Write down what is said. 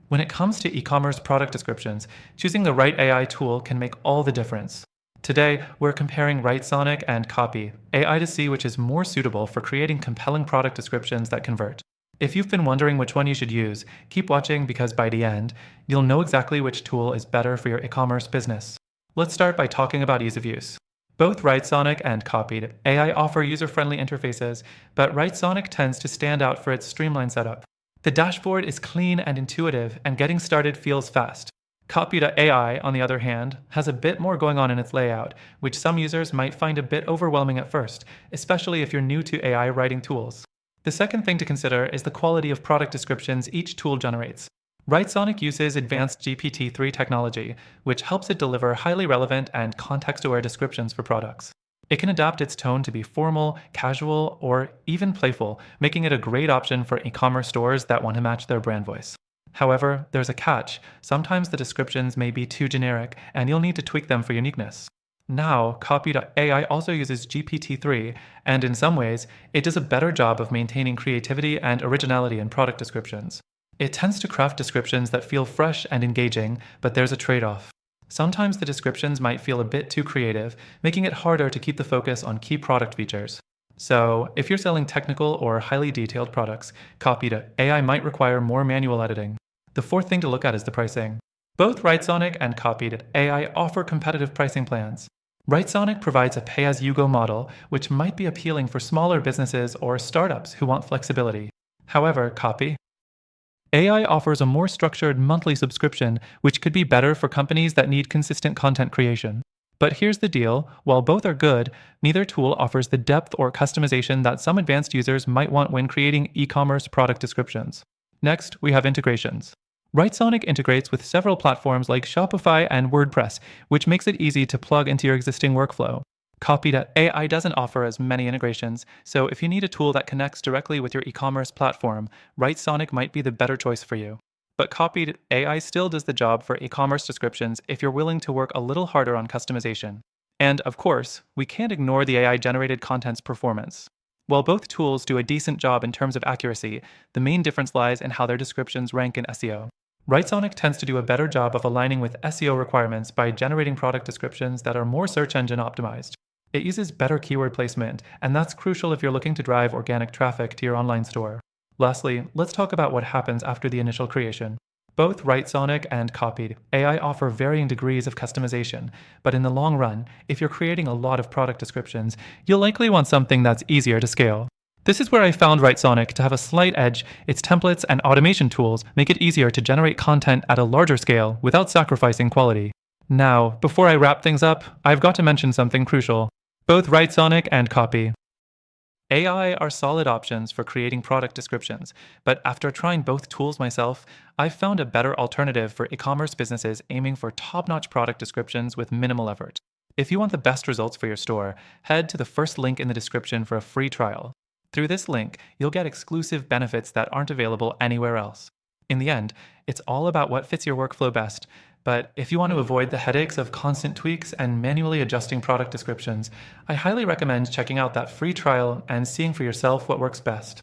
When it comes to e-commerce product descriptions, choosing the right AI tool can make all the difference. Today, we're comparing Writesonic and Copy.ai to see which is more suitable for creating compelling product descriptions that convert. If you've been wondering which one you should use, keep watching because by the end, you'll know exactly which tool is better for your e-commerce business. Let's start by talking about ease of use. Both Writesonic and Copy.ai offer user-friendly interfaces, but Writesonic tends to stand out for its streamlined setup. The dashboard is clean and intuitive, and getting started feels fast. Copy.ai, on the other hand, has a bit more going on in its layout, which some users might find a bit overwhelming at first, especially if you're new to AI writing tools. The second thing to consider is the quality of product descriptions each tool generates. Writesonic uses advanced GPT-3 technology, which helps it deliver highly relevant and context-aware descriptions for products. It can adapt its tone to be formal, casual, or even playful, making it a great option for e-commerce stores that want to match their brand voice. However, there's a catch. Sometimes the descriptions may be too generic, and you'll need to tweak them for uniqueness. Now, Copy.ai also uses GPT-3, and in some ways, it does a better job of maintaining creativity and originality in product descriptions. It tends to craft descriptions that feel fresh and engaging, but there's a trade-off. Sometimes the descriptions might feel a bit too creative, making it harder to keep the focus on key product features. So, if you're selling technical or highly detailed products, Copy.ai might require more manual editing. The fourth thing to look at is the pricing. Both Writesonic and Copy.ai offer competitive pricing plans. Writesonic provides a pay-as-you-go model, which might be appealing for smaller businesses or startups who want flexibility. However, Copy.ai offers a more structured monthly subscription, which could be better for companies that need consistent content creation. But here's the deal, while both are good, neither tool offers the depth or customization that some advanced users might want when creating e-commerce product descriptions. Next, we have integrations. Writesonic integrates with several platforms like Shopify and WordPress, which makes it easy to plug into your existing workflow. Copy.ai doesn't offer as many integrations, so if you need a tool that connects directly with your e-commerce platform, Writesonic might be the better choice for you. But Copy.ai still does the job for e-commerce descriptions if you're willing to work a little harder on customization. And of course, we can't ignore the AI-generated content's performance. While both tools do a decent job in terms of accuracy, the main difference lies in how their descriptions rank in SEO. Writesonic tends to do a better job of aligning with SEO requirements by generating product descriptions that are more search engine optimized. It uses better keyword placement, and that's crucial if you're looking to drive organic traffic to your online store. Lastly, let's talk about what happens after the initial creation. Both Writesonic and Copy.ai offer varying degrees of customization, but in the long run, if you're creating a lot of product descriptions, you'll likely want something that's easier to scale. This is where I found Writesonic to have a slight edge. Its templates and automation tools make it easier to generate content at a larger scale without sacrificing quality. Now, before I wrap things up, I've got to mention something crucial. Both Writesonic and Copy.ai are solid options for creating product descriptions, but after trying both tools myself, I've found a better alternative for e-commerce businesses aiming for top-notch product descriptions with minimal effort. If you want the best results for your store, head to the first link in the description for a free trial. Through this link, you'll get exclusive benefits that aren't available anywhere else. In the end, it's all about what fits your workflow best. But if you want to avoid the headaches of constant tweaks and manually adjusting product descriptions, I highly recommend checking out that free trial and seeing for yourself what works best.